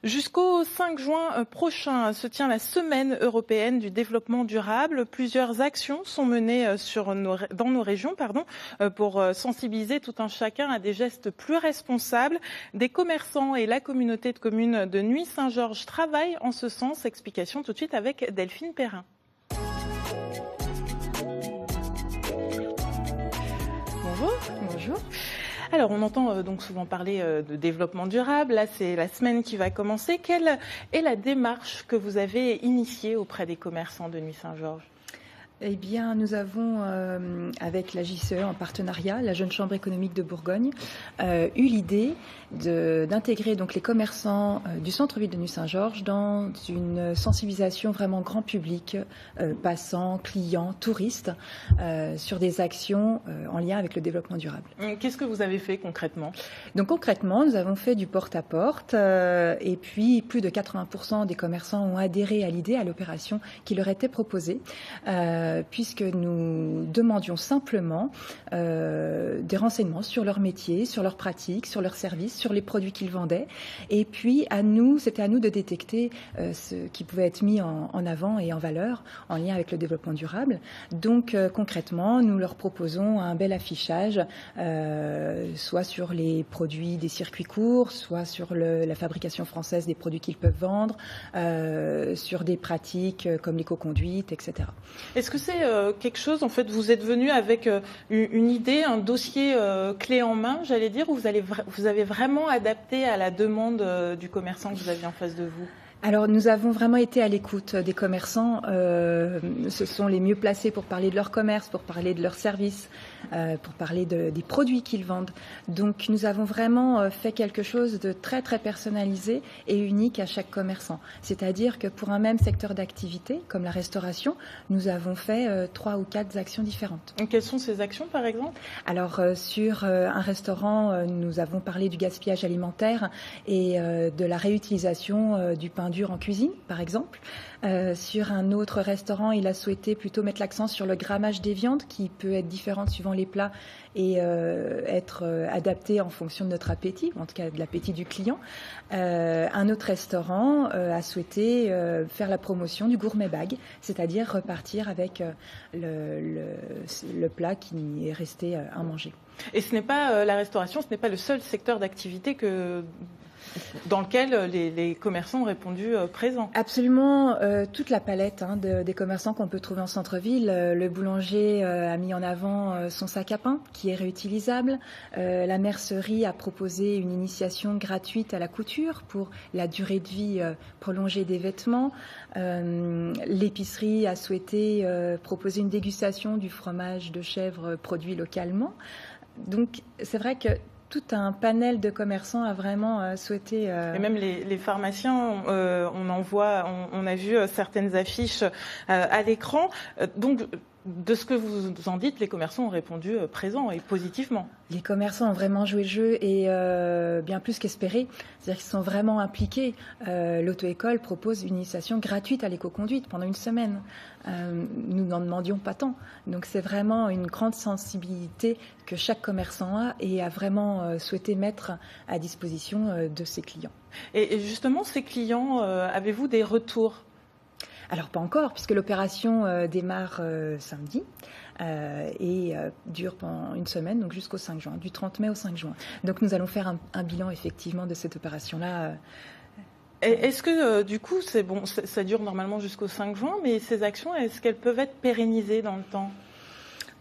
Jusqu'au 5 juin prochain se tient la Semaine européenne du développement durable. Plusieurs actions sont menées dans nos régions pour sensibiliser tout un chacun à des gestes plus responsables. Des commerçants et la communauté de communes de Nuits-Saint-Georges travaillent en ce sens. Explication tout de suite avec Delphine Perrin. Bonjour. Bonjour. Alors, on entend donc souvent parler de développement durable. Là, c'est la semaine qui va commencer. Quelle est la démarche que vous avez initiée auprès des commerçants de Nuits-Saint-Georges ? Eh bien, nous avons, avec la JCE en partenariat, la Jeune Chambre économique de Bourgogne, eu l'idée d'intégrer donc les commerçants du centre-ville de Nuits-Saint-Georges dans une sensibilisation vraiment grand public, passants, clients, touristes, sur des actions en lien avec le développement durable. Qu'est-ce que vous avez fait concrètement ? Donc concrètement, nous avons fait du porte-à-porte et puis plus de 80% des commerçants ont adhéré à l'idée, à l'opération qui leur était proposée. Puisque nous demandions simplement des renseignements sur leur métier, sur leurs pratiques, sur leurs services, sur les produits qu'ils vendaient. Et puis, c'était à nous de détecter ce qui pouvait être mis en avant et en valeur en lien avec le développement durable. Donc, concrètement, nous leur proposons un bel affichage, soit sur les produits des circuits courts, soit sur la fabrication française des produits qu'ils peuvent vendre, sur des pratiques comme l'éco-conduite, etc. Est-ce que c'est quelque chose, en fait, vous êtes venu avec une idée, un dossier clé en main, j'allais dire, ou vous avez vraiment adapté à la demande du commerçant que vous aviez en face de vous ? Alors, nous avons vraiment été à l'écoute des commerçants. Ce sont les mieux placés pour parler de leur commerce, pour parler de leurs services, pour parler des produits qu'ils vendent. Donc, nous avons vraiment fait quelque chose de très, très personnalisé et unique à chaque commerçant. C'est-à-dire que pour un même secteur d'activité, comme la restauration, nous avons fait 3 ou 4 actions différentes. Et quelles sont ces actions, par exemple ? Alors, sur un restaurant, nous avons parlé du gaspillage alimentaire et de la réutilisation du pain dur en cuisine, par exemple. Sur un autre restaurant, il a souhaité plutôt mettre l'accent sur le grammage des viandes, qui peut être différent suivant les plats et être adapté en fonction de notre appétit, en tout cas de l'appétit du client. Un autre restaurant a souhaité faire la promotion du gourmet bag, c'est-à-dire repartir avec le plat qui est resté à manger. Et ce n'est pas la restauration, ce n'est pas le seul secteur d'activité dans lequel les commerçants ont répondu présents. Absolument, toute la palette des commerçants qu'on peut trouver en centre-ville. Le boulanger a mis en avant son sac à pain qui est réutilisable. La mercerie a proposé une initiation gratuite à la couture pour la durée de vie prolongée des vêtements. L'épicerie a souhaité proposer une dégustation du fromage de chèvre produit localement. Donc c'est vrai que tout un panel de commerçants a vraiment souhaité... Et même les pharmaciens, on a vu certaines affiches à l'écran. Donc, de ce que vous en dites, les commerçants ont répondu présent et positivement. Les commerçants ont vraiment joué le jeu et bien plus qu'espéré. C'est-à-dire qu'ils sont vraiment impliqués. L'auto-école propose une initiation gratuite à l'éco-conduite pendant une semaine. Nous n'en demandions pas tant. Donc c'est vraiment une grande sensibilité que chaque commerçant a et a vraiment souhaité mettre à disposition de ses clients. Et justement, ces clients, avez-vous des retours ? Alors pas encore, puisque l'opération démarre samedi et dure pendant une semaine, donc jusqu'au 5 juin, du 30 mai au 5 juin. Donc nous allons faire un bilan effectivement de cette opération-là. Est-ce que du coup, c'est bon, ça dure normalement jusqu'au 5 juin, mais ces actions, est-ce qu'elles peuvent être pérennisées dans le temps ?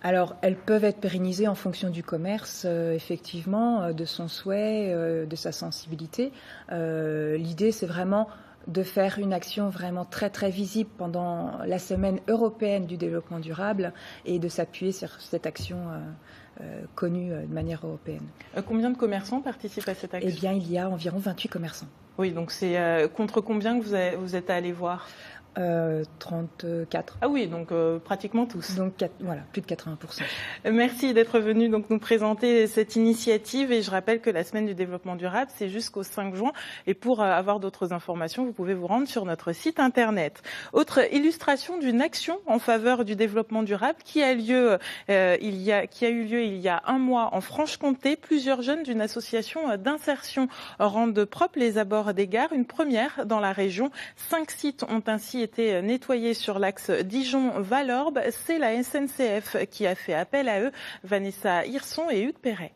Alors, elles peuvent être pérennisées en fonction du commerce, effectivement, de son souhait, de sa sensibilité. L'idée, c'est vraiment de faire une action vraiment très très visible pendant la semaine européenne du développement durable et de s'appuyer sur cette action connue de manière européenne. Combien de commerçants participent à cette action ? Eh bien, il y a environ 28 commerçants. Oui, donc c'est contre combien que vous êtes allé voir ? 34. Ah oui, donc pratiquement tous. Donc voilà, plus de 80%. Merci d'être venu donc nous présenter cette initiative et je rappelle que la semaine du développement durable, c'est jusqu'au 5 juin et pour avoir d'autres informations, vous pouvez vous rendre sur notre site internet. Autre illustration d'une action en faveur du développement durable qui a eu lieu il y a un mois en Franche-Comté. Plusieurs jeunes d'une association d'insertion rendent propres les abords des gares, une première dans la région. 5 sites ont ainsi été nettoyés sur l'axe Dijon-Valorbe. C'est la SNCF qui a fait appel à eux. Vanessa Hirson et Hugues Perret.